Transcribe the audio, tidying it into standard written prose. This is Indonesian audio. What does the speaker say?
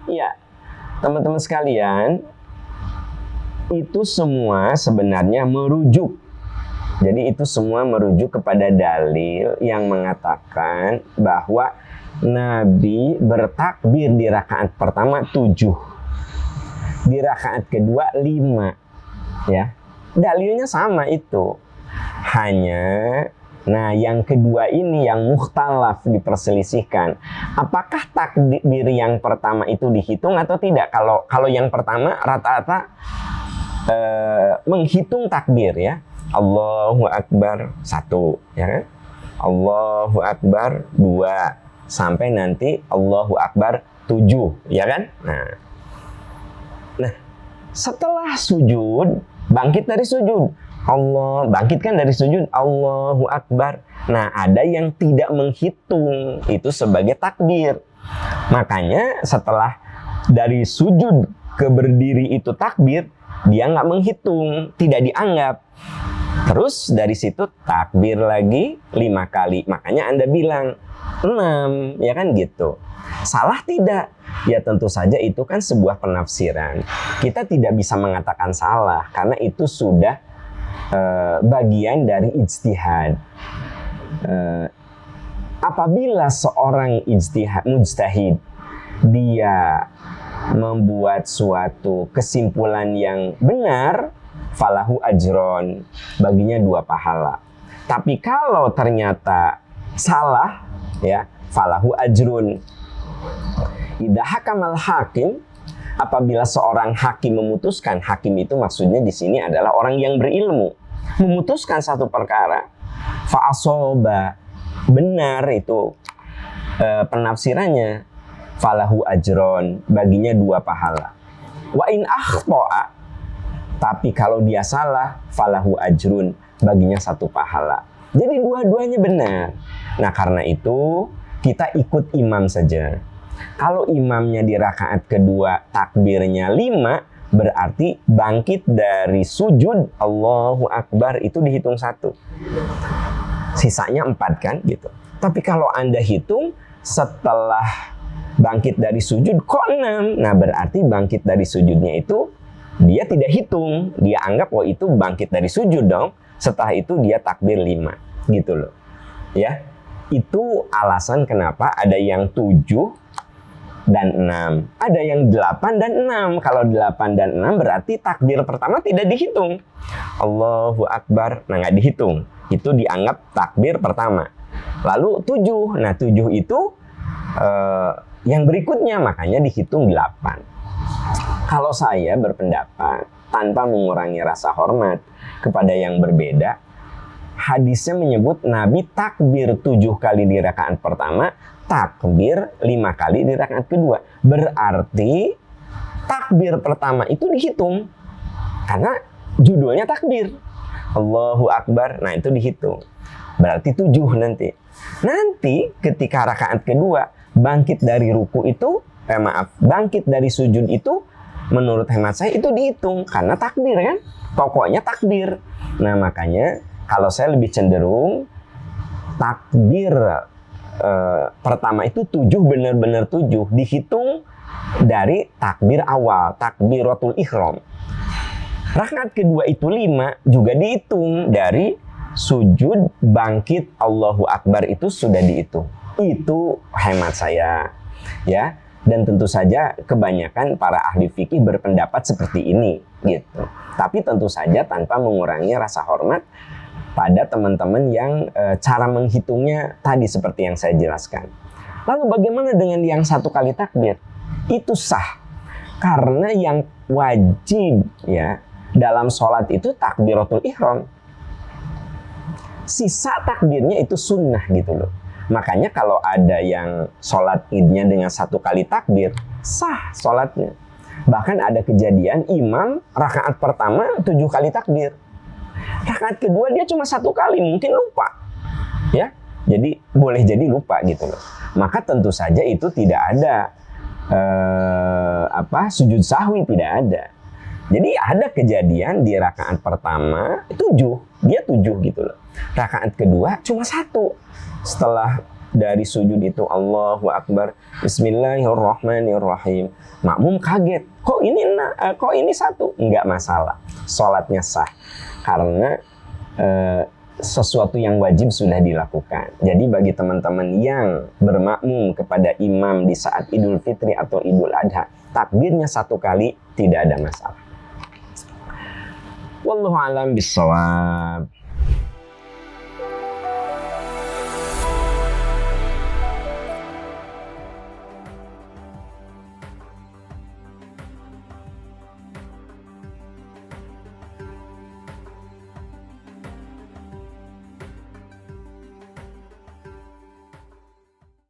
Iya, teman-teman sekalian, itu semua sebenarnya merujuk. Jadi itu semua merujuk kepada dalil yang mengatakan bahwa Nabi bertakbir di rakaat pertama 7, di rakaat kedua 5, ya. Dalilnya sama itu. Hanya nah, yang kedua ini yang mukhtalaf, diperselisihkan. Apakah takbir yang pertama itu dihitung atau tidak? Kalau yang pertama rata-rata menghitung takbir, ya. Allahu Akbar 1, ya kan? Allahu Akbar 2 sampai nanti Allahu Akbar 7, ya kan? Nah, setelah sujud, bangkit dari sujud, bangkitkan dari sujud, Allahu Akbar. Nah, ada yang tidak menghitung itu sebagai takbir. Makanya setelah dari sujud ke berdiri itu takbir, dia nggak menghitung, tidak dianggap. Terus dari situ takbir lagi 5 kali. Makanya Anda bilang 6, ya kan gitu. Salah tidak? Ya tentu saja itu kan sebuah penafsiran. Kita tidak bisa mengatakan salah karena itu sudah bagian dari ijtihad. Apabila seorang mujtahid dia membuat suatu kesimpulan yang benar, falahu ajron, baginya 2 pahala. Tapi kalau ternyata salah, ya, falahu ajrun. Idza hakamal hakim, apabila seorang hakim memutuskan, hakim itu maksudnya di sini adalah orang yang berilmu, memutuskan satu perkara, fa asoba, benar itu penafsirannya, falahu ajron, baginya 2 pahala. Wa in akhta'a, tapi kalau dia salah, falahu ajrun, baginya 1 pahala. Jadi dua-duanya benar. Nah, karena itu kita ikut imam saja. Kalau imamnya di rakaat kedua takbirnya 5, berarti bangkit dari sujud Allahu Akbar itu dihitung 1. Sisanya 4 kan gitu. Tapi kalau Anda hitung setelah bangkit dari sujud kok 6, nah berarti bangkit dari sujudnya itu dia tidak hitung, dia anggap itu bangkit dari sujud dong. Setelah itu dia takbir 5, gitu loh. Ya, itu alasan kenapa ada yang 7 dan 6, ada yang 8 dan 6. Kalau 8 dan 6 berarti takbir pertama tidak dihitung. Allahu Akbar, nah nggak dihitung. Itu dianggap takbir pertama. Lalu 7, nah 7 itu yang berikutnya, makanya dihitung 8. Kalau saya berpendapat tanpa mengurangi rasa hormat kepada yang berbeda, hadisnya menyebut Nabi takbir 7 kali di rakaat pertama, takbir 5 kali di rakaat kedua. Berarti takbir pertama itu dihitung karena judulnya takbir. Allahu Akbar, nah itu dihitung. Berarti 7 nanti. Nanti ketika rakaat kedua bangkit dari ruku itu, bangkit dari sujud itu, menurut hemat saya itu dihitung karena takbir kan, pokoknya takbir. Nah makanya kalau saya lebih cenderung takbir pertama itu 7, benar-benar 7 dihitung dari takbir awal, takbiratul ihram. Rakaat kedua itu 5 juga dihitung dari sujud, bangkit Allahu Akbar itu sudah dihitung. Itu hemat saya, ya. Dan tentu saja kebanyakan para ahli fikih berpendapat seperti ini, gitu. Tapi tentu saja tanpa mengurangi rasa hormat pada teman-teman yang cara menghitungnya tadi seperti yang saya jelaskan. Lalu bagaimana dengan yang 1 kali takbir? Itu sah. Karena yang wajib, ya, dalam sholat itu takbiratul ihram. Sisa takbirnya itu sunnah gitu loh. Makanya kalau ada yang sholat idnya dengan 1 kali takbir, sah sholatnya. Bahkan ada kejadian imam rakaat pertama 7 kali takbir. Rakaat kedua dia cuma 1 kali, mungkin lupa. Ya, jadi boleh jadi lupa gitu loh. Maka tentu saja itu tidak ada sujud sahwi, tidak ada. Jadi ada kejadian di rakaat pertama 7, dia 7 gitu loh. Rakaat kedua cuma 1. Setelah dari sujud itu Allahu Akbar, Bismillahirrahmanirrahim. Makmum kaget, kok ini satu? Enggak masalah, sholatnya sah karena sesuatu yang wajib sudah dilakukan. Jadi bagi teman-teman yang bermakmum kepada imam di saat Idul Fitri atau Idul Adha, takbirnya satu kali tidak ada masalah. Wallahu a'lam bishawab.